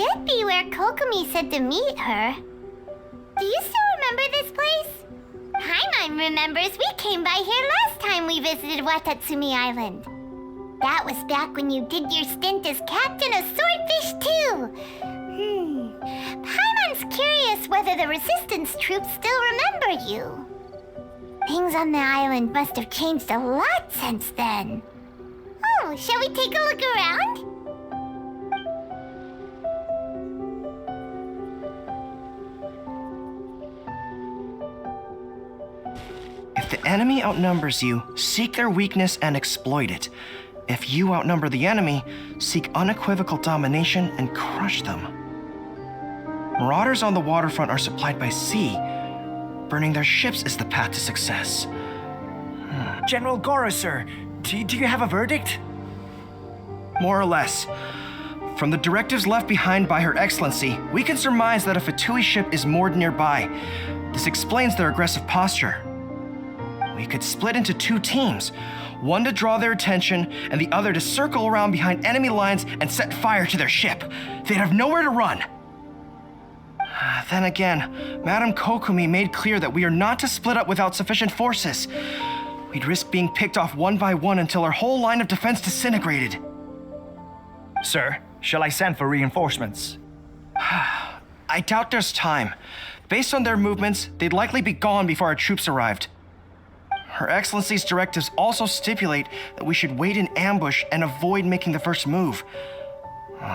should be where Kokomi said to meet her. Do you still remember this place? Paimon remembers we came by here last time we visited Watatsumi Island. That was back when you did your stint as captain of Swordfish too. Paimon's curious whether the resistance troops still remember you. Things on the island must have changed a lot since then. Oh, shall we take a look around? If the enemy outnumbers you, seek their weakness and exploit it. If you outnumber the enemy, seek unequivocal domination and crush them. Marauders on the waterfront are supplied by sea. Burning their ships is the path to success. General Goro, sir, do you have a verdict? More or less. From the directives left behind by Her Excellency, we can surmise that a Fatui ship is moored nearby. This explains their aggressive posture. We could split into two teams, one to draw their attention and the other to circle around behind enemy lines and set fire to their ship. They'd have nowhere to run. Then again, Madame Kokomi made clear that we are not to split up without sufficient forces. We'd risk being picked off one by one until our whole line of defense disintegrated. Sir, shall I send for reinforcements? I doubt there's time. Based on their movements, they'd likely be gone before our troops arrived. Her Excellency's directives also stipulate that we should wait in ambush and avoid making the first move.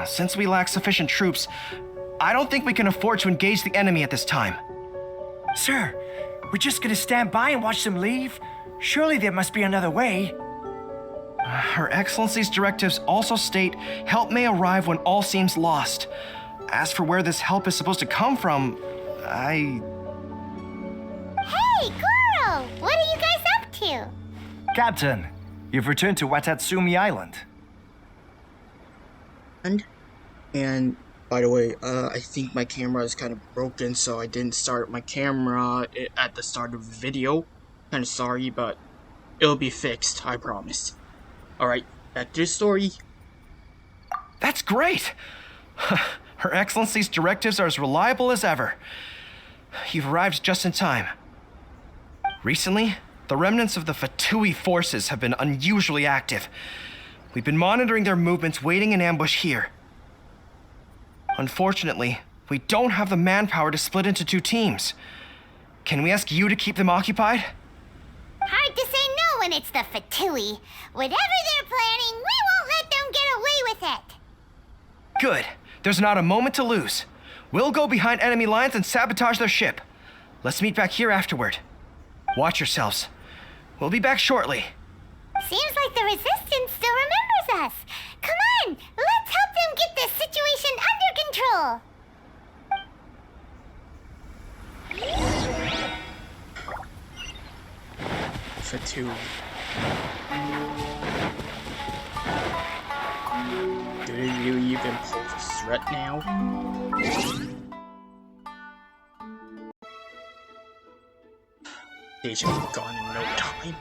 Since we lack sufficient troops, I don't think we can afford to engage the enemy at this time. Sir, we're just gonna stand by and watch them leave? Surely there must be another way. Her Excellency's directives also state help may arrive when all seems lost. As for where this help is supposed to come from, Hey, Goro! What are you guys up to? Captain, you've returned to Watatsumi Island. And by the way, I think my camera is kind of broken, so I didn't start my camera at the start of the video. Kind of sorry, but it'll be fixed, I promise. Alright, back to the story. That's great! Her Excellency's directives are as reliable as ever. You've arrived just in time. Recently, the remnants of the Fatui forces have been unusually active. We've been monitoring their movements, waiting in ambush here. Unfortunately, we don't have the manpower to split into two teams. Can we ask you to keep them occupied? Hard to say no when it's the Fatui. Whatever they're planning, we won't let them get away with it. Good. There's not a moment to lose. We'll go behind enemy lines and sabotage their ship. Let's meet back here afterward. Watch yourselves. We'll be back shortly. Seems like the Resistance still remembers us. Come on, let's help them get this situation under control. Fatui. Do they really even pose a threat now? They should be gone in no time.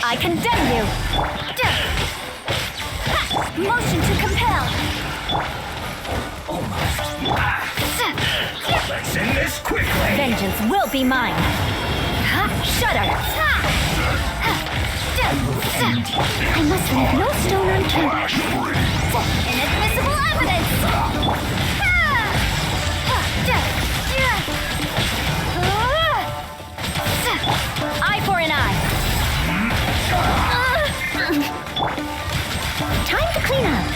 I condemn you! Motion to compel! Let's end this quickly! Vengeance will be mine! Shudder! I must leave no stone unturned! Inadmissible evidence! Eye for an eye! Time to clean up!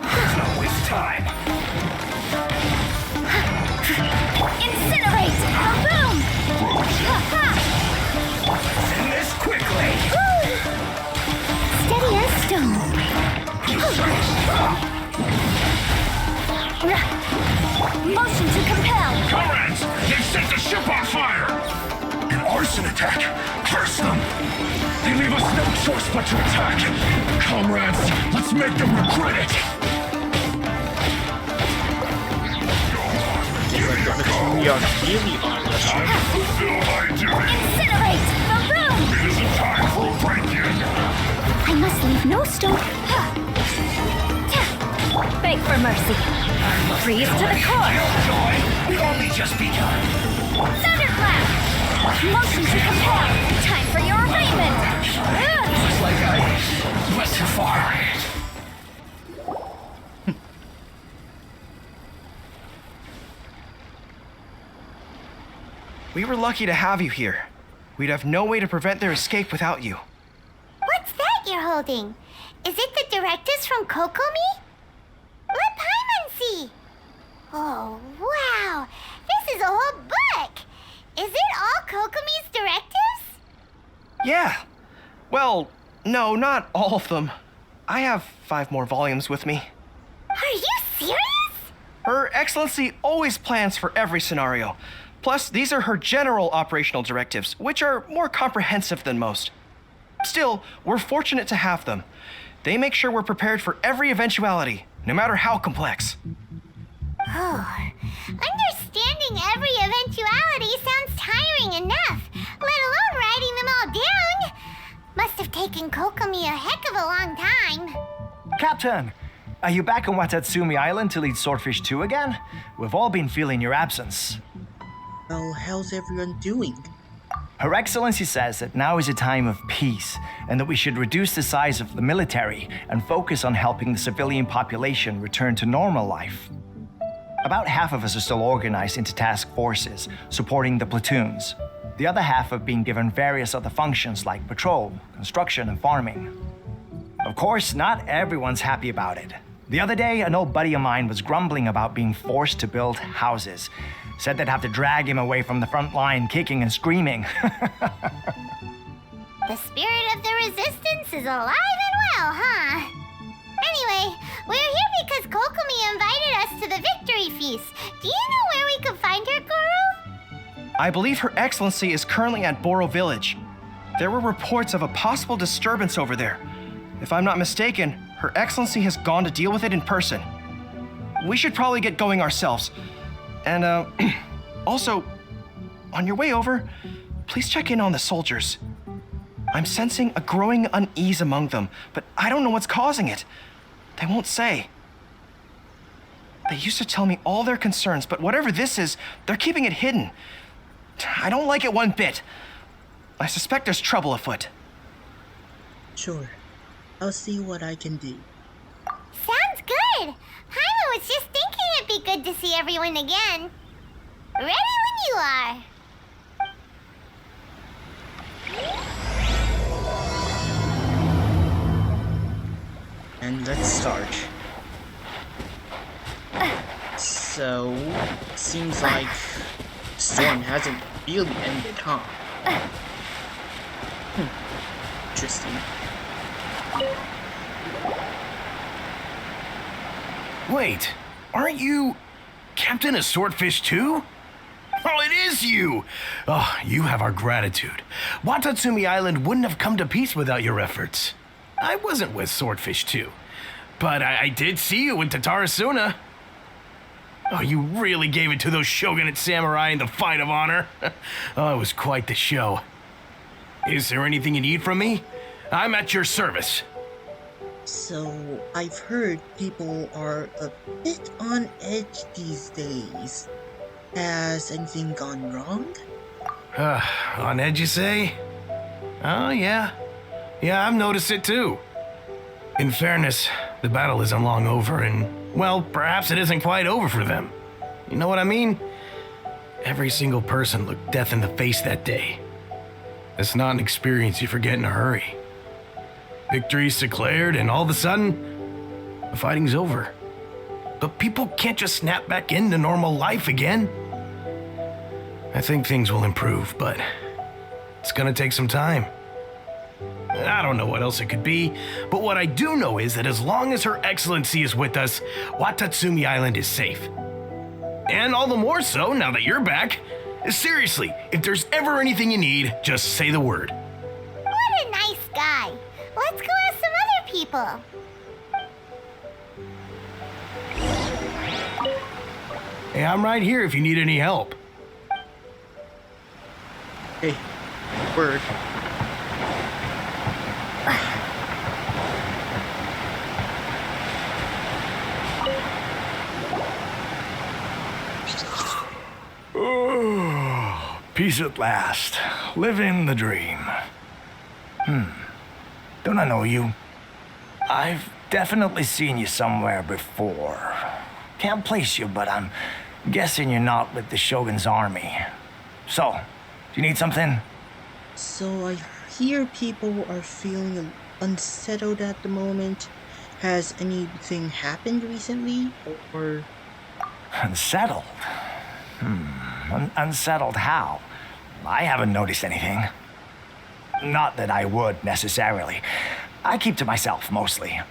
Let's not waste time! Incinerate! Boom! Let's end this quickly! Steady as stone. Motion to compel! Comrades, they've set the ship on fire! An arson attack! Curse them! They leave us no choice but to attack! Comrades, let's make them regret it! We are really on the ship. Fulfill my duty! Incinerate! Boom! It isn't time for a break-in! must leave no stone. Beg for mercy. Freeze to the core. Joy, we've only just begun. Thunderclap. Motion to compel. Time for your arraignment. Looks like I went too far. We were lucky to have you here. We'd have no way to prevent their escape without you. What's that you're holding? Is it the directives from Kokomi? Let Paimon see. Oh, wow. This is a whole book. Is it all Kokomi's directives? Yeah. Well, no, not all of them. I have 5 more volumes with me. Are you serious? Her Excellency always plans for every scenario. Plus, these are her general operational directives, which are more comprehensive than most. Still, we're fortunate to have them. They make sure we're prepared for every eventuality, no matter how complex. Oh, understanding every eventuality sounds tiring enough, let alone writing them all down. Must have taken Kokomi a heck of a long time. Captain, are you back on Watatsumi Island to lead Swordfish 2 again? We've all been feeling your absence. Well, how's everyone doing? Her Excellency says that now is a time of peace and that we should reduce the size of the military and focus on helping the civilian population return to normal life. About half of us are still organized into task forces, supporting the platoons. The other half have been given various other functions like patrol, construction, and farming. Of course, not everyone's happy about it. The other day, an old buddy of mine was grumbling about being forced to build houses. Said they'd have to drag him away from the front line, kicking and screaming. The spirit of the resistance is alive and well, huh? Anyway, we're here because Kokomi invited us to the victory feast. Do you know where we could find her, Guru? I believe Her Excellency is currently at Boro Village. There were reports of a possible disturbance over there. If I'm not mistaken, Her Excellency has gone to deal with it in person. We should probably get going ourselves. And, also, on your way over, please check in on the soldiers. I'm sensing a growing unease among them, but I don't know what's causing it. They won't say. They used to tell me all their concerns, but whatever this is, they're keeping it hidden. I don't like it one bit. I suspect there's trouble afoot. Sure. I'll see what I can do. Sounds good. Paimon was just thinking it'd be good to see everyone again. Ready when you are. And let's start. So, seems like the storm hasn't really ended, huh? Interesting. Wait, aren't you Captain of Swordfish 2? Oh, it is you! Oh, you have our gratitude. Watatsumi Island wouldn't have come to peace without your efforts. I wasn't with Swordfish 2, but I did see you with Tatarasuna. Oh, you really gave it to those shogunate samurai in the fight of honor. Oh, it was quite the show. Is there anything you need from me? I'm at your service. So, I've heard people are a bit on edge these days. Has anything gone wrong? On edge, you say? Oh, yeah. Yeah, I've noticed it too. In fairness, the battle isn't long over, and, well, perhaps it isn't quite over for them. You know what I mean? Every single person looked death in the face that day. It's not an experience you forget in a hurry. Victory's declared, and all of a sudden, the fighting's over. But people can't just snap back into normal life again. I think things will improve, but it's gonna take some time. I don't know what else it could be, but what I do know is that as long as Her Excellency is with us, Watatsumi Island is safe. And all the more so now that you're back. Seriously, if there's ever anything you need, just say the word. What a nice guy. Let's go ask some other people. Hey, I'm right here if you need any help. Hey, word. Peace at last. Living the dream. Don't I know you? I've definitely seen you somewhere before. Can't place you, but I'm guessing you're not with the Shogun's army. So, do you need something? So I hear people are feeling unsettled at the moment. Has anything happened recently? Or... Unsettled? Unsettled how? I haven't noticed anything. Not that I would, necessarily. I keep to myself, mostly.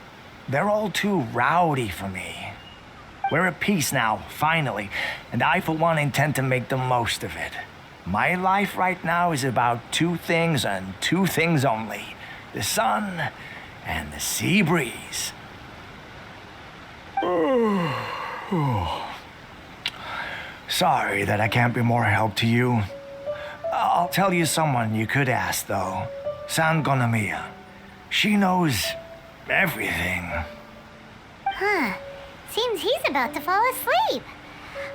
They're all too rowdy for me. We're at peace now, finally, and I, for one, intend to make the most of it. My life right now is about two things and two things only. The sun and the sea breeze. Sorry that I can't be more help to you. I'll tell you someone you could ask, though. San Gonamiya. She knows everything. Huh. Seems he's about to fall asleep.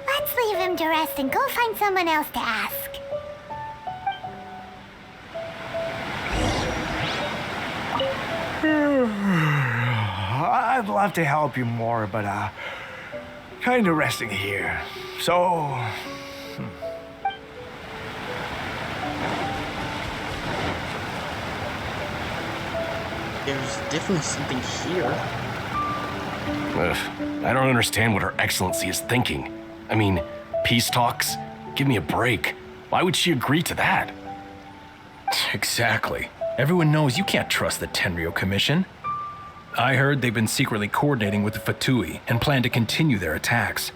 Let's leave him to rest and go find someone else to ask. I'd love to help you more, but kind of resting here. So, There's definitely something here. Ugh, I don't understand what Her Excellency is thinking. I mean, peace talks? Give me a break. Why would she agree to that? Exactly. Everyone knows you can't trust the Tenryou Commission. I heard they've been secretly coordinating with the Fatui and plan to continue their attacks.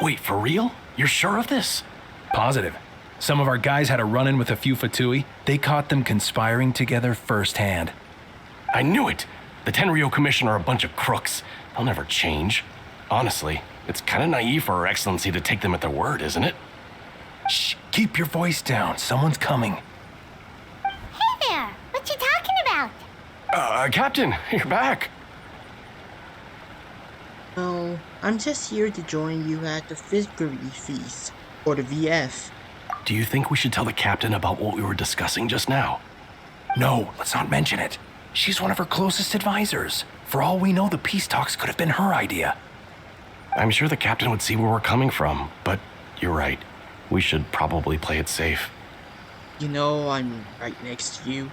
Wait, for real? You're sure of this? Positive. Some of our guys had a run-in with a few Fatui. They caught them conspiring together firsthand. I knew it! The Tenryou Commission are a bunch of crooks. They'll never change. Honestly, it's kind of naive for Her Excellency to take them at their word, isn't it? Shh, keep your voice down. Someone's coming. Hey there! What you talking about? Captain, you're back. Well, I'm just here to join you at the Victory Feast, or the VF. Do you think we should tell the captain about what we were discussing just now? No, let's not mention it. She's one of her closest advisors. For all we know, the peace talks could have been her idea. I'm sure the captain would see where we're coming from, but you're right. We should probably play it safe. You know, I'm right next to you.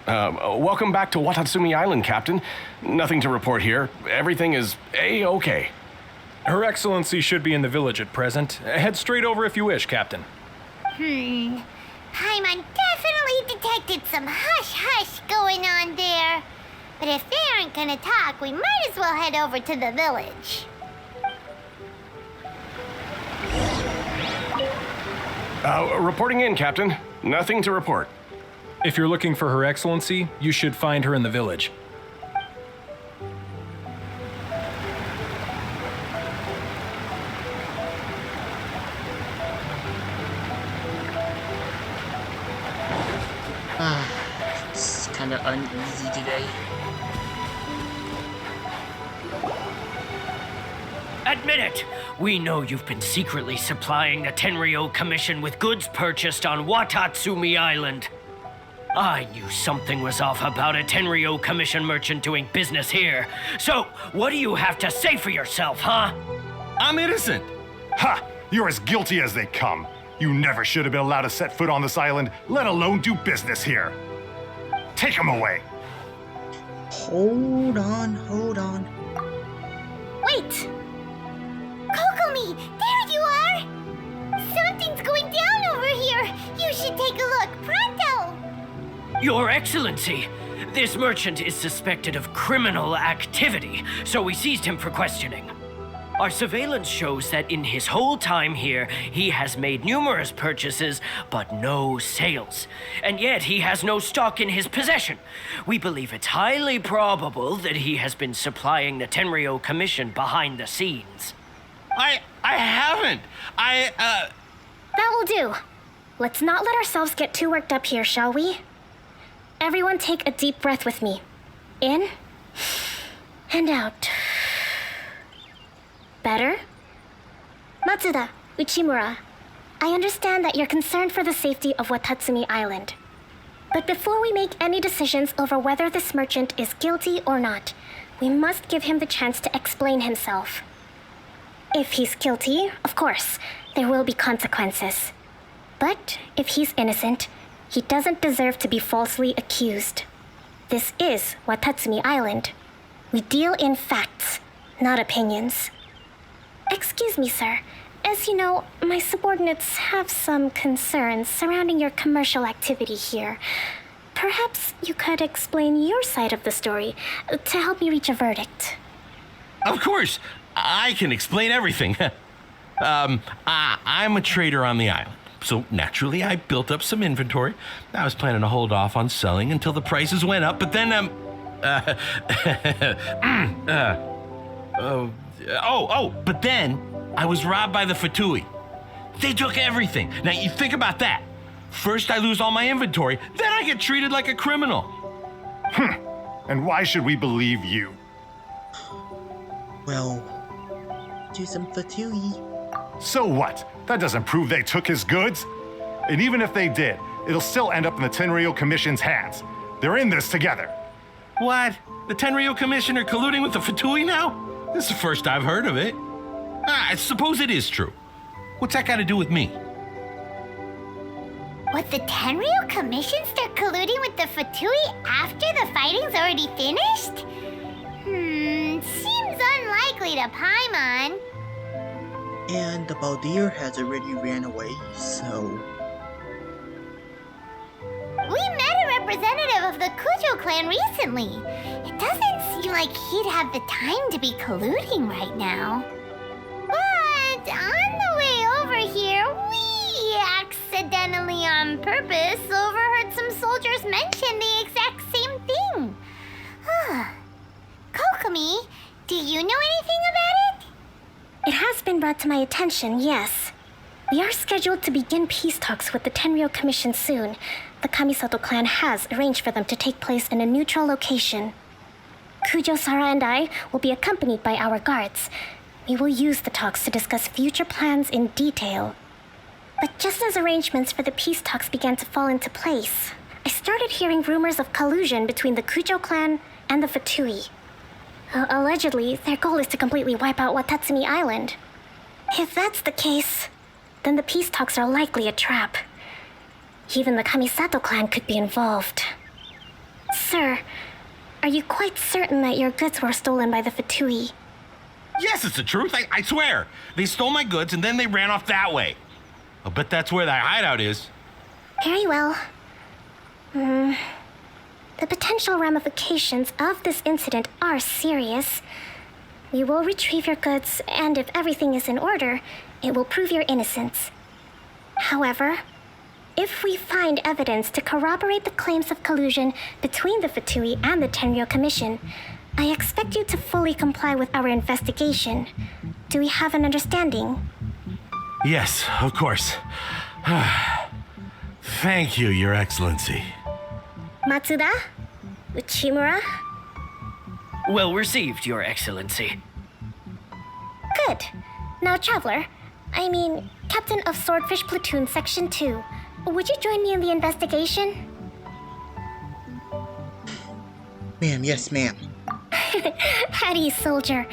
Welcome back to Watatsumi Island, Captain. Nothing to report here. Everything is A-okay. Her Excellency should be in the village at present. Head straight over if you wish, Captain. Paimon definitely detected some hush-hush going on there. But if they aren't gonna talk, we might as well head over to the village. Reporting in, Captain. Nothing to report. If you're looking for Her Excellency, you should find her in the village. It's kind of uneasy today. Admit it! We know you've been secretly supplying the Tenryou Commission with goods purchased on Watatsumi Island. I knew something was off about a Tenryou Commission merchant doing business here. So, what do you have to say for yourself, huh? I'm innocent! Ha! You're as guilty as they come. You never should have been allowed to set foot on this island, let alone do business here. Take him away. Hold on. Wait! Kokomi, there you are! Something's going down over here! You should take a look, pronto! Your Excellency, this merchant is suspected of criminal activity, so we seized him for questioning. Our surveillance shows that in his whole time here, he has made numerous purchases, but no sales. And yet he has no stock in his possession. We believe it's highly probable that he has been supplying the Tenryou Commission behind the scenes. I haven't. That will do. Let's not let ourselves get too worked up here, shall we? Everyone take a deep breath with me. In and out. Better? Matsuda, Uchimura, I understand that you're concerned for the safety of Watatsumi Island. But before we make any decisions over whether this merchant is guilty or not, we must give him the chance to explain himself. If he's guilty, of course, there will be consequences. But if he's innocent, he doesn't deserve to be falsely accused. This is Watatsumi Island. We deal in facts, not opinions. Excuse me, sir. As you know, my subordinates have some concerns surrounding your commercial activity here. Perhaps you could explain your side of the story to help me reach a verdict. Of course, I can explain everything. I'm a trader on the island, so naturally I built up some inventory. I was planning to hold off on selling until the prices went up, but then, but then I was robbed by the Fatui. They took everything. Now you think about that. First I lose all my inventory, then I get treated like a criminal. And why should we believe you? Well, do some Fatui. So what? That doesn't prove they took his goods. And even if they did, it'll still end up in the Tenryou Commission's hands. They're in this together. What? The Tenryou Commissioner colluding with the Fatui now? This is the first I've heard of it. I suppose it is true. What's that got to do with me? Would the Tenryou Commission start colluding with the Fatui after the fighting's already finished? Seems unlikely to Paimon. And the Baldir has already ran away, so... We met a representative of the Kujo clan recently. It doesn't seem like he'd have the time to be colluding right now. But on the way over here, we accidentally on purpose overheard some soldiers mention the exact same thing. Kokomi, do you know anything about it? It has been brought to my attention, yes. We are scheduled to begin peace talks with the Tenryou Commission soon. The Kamisato clan has arranged for them to take place in a neutral location. Kujo-Sara and I will be accompanied by our guards. We will use the talks to discuss future plans in detail. But just as arrangements for the peace talks began to fall into place, I started hearing rumors of collusion between the Kujo clan and the Fatui. Allegedly, their goal is to completely wipe out Watatsumi Island. If that's the case, then the peace talks are likely a trap. Even the Kamisato clan could be involved. Sir, are you quite certain that your goods were stolen by the Fatui? Yes, it's the truth. I swear. They stole my goods and then they ran off that way. I'll bet that's where that hideout is. Very well. The potential ramifications of this incident are serious. We will retrieve your goods, and if everything is in order, it will prove your innocence. However, if we find evidence to corroborate the claims of collusion between the Fatui and the Tenryou Commission, I expect you to fully comply with our investigation. Do we have an understanding? Yes, of course. Thank you, Your Excellency. Matsuda? Uchimura? Well received, Your Excellency. Good. Now, Traveler, Captain of Swordfish Platoon Section 2, would you join me in the investigation? Ma'am, yes, ma'am. At ease, soldier.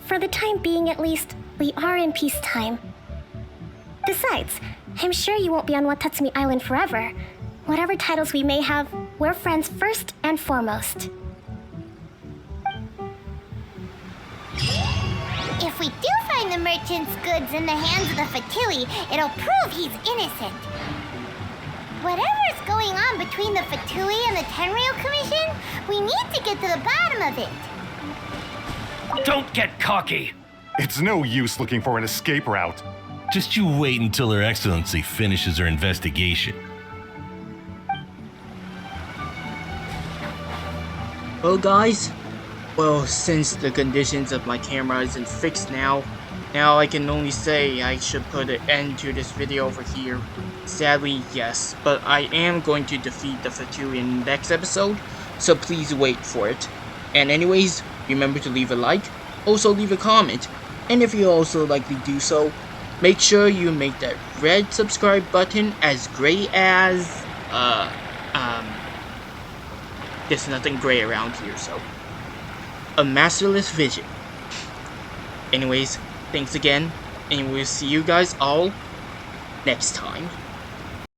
For the time being, at least, we are in peacetime. Besides, I'm sure you won't be on Watatsumi Island forever. Whatever titles we may have, we're friends first and foremost. If we do find the merchant's goods in the hands of the Fatui, it'll prove he's innocent. Whatever's going on between the Fatui and the Tenryou Commission, we need to get to the bottom of it. Don't get cocky. It's no use looking for an escape route. Just you wait until Her Excellency finishes her investigation. Well, guys, since the conditions of my camera isn't fixed now I can only say I should put an end to this video over here. Sadly, yes, but I am going to defeat the Fatui in the next episode, so please wait for it. And anyways, remember to leave a like, also leave a comment, and if you also like to do so, make sure you make that red subscribe button as gray as, there's nothing gray around here, so, a masterless vision. Anyways, thanks again, and we'll see you guys all next time.